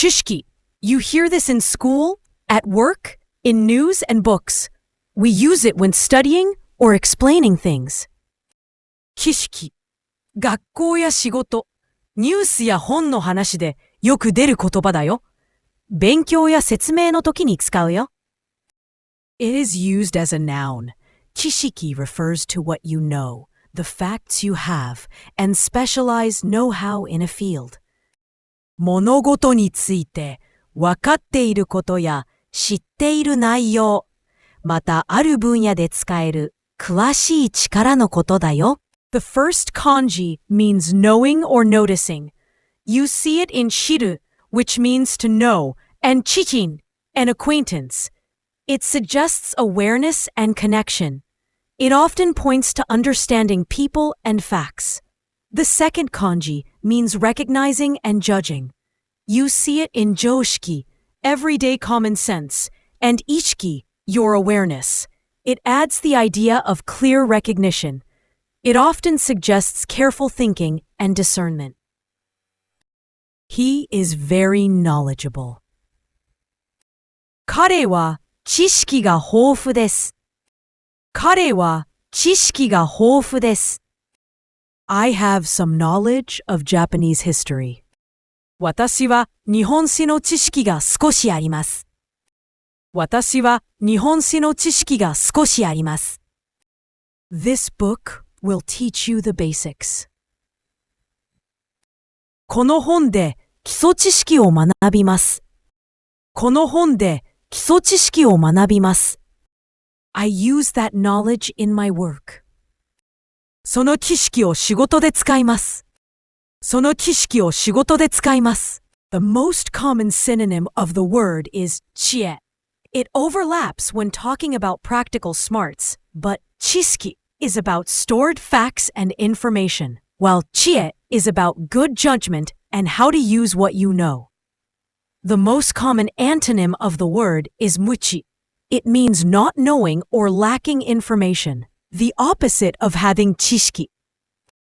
Chishiki. You hear this in school, at work, in news and books. We use it when studying or explaining things. Chishiki. 学校や仕事、ニュースや本の話でよく出る言葉だよ。勉強や説明の時に使うよ。It is used as a noun. Chishiki refers to what you know, the facts you have, and specialized know-how in a field. 物事について分かっていることや知っている内容、またある分野で使える詳しい力のことだよ。The first kanji means knowing or noticing. You see it in shiru, which means to know, and chichin, an acquaintance. It suggests awareness and connection. It often points to understanding people and facts. The second kanji means recognizing and judging. You see it in joshiki, everyday common sense, and ichiki, your awareness. It adds the idea of clear recognition. It often suggests careful thinking and discernment. He is very knowledgeable. 彼は知識が豊富です。彼は知識が豊富です。I have some knowledge of Japanese history. 私は日本史の知識が少しあります。私は日本史の知識が少しあります。This book will teach you the basics. この本で基礎知識を学びます。この本で基礎知識を学びます。I use that knowledge in my work. その知識を仕事で使います。その知識を仕事で使います。The most common synonym of the word is 知恵。It overlaps when talking about practical smarts, but 知識 is about stored facts and information, while 知恵 is about good judgment and how to use what you know. The most common antonym of the word is muchi. It means not knowing or lacking information, the opposite of having chishiki.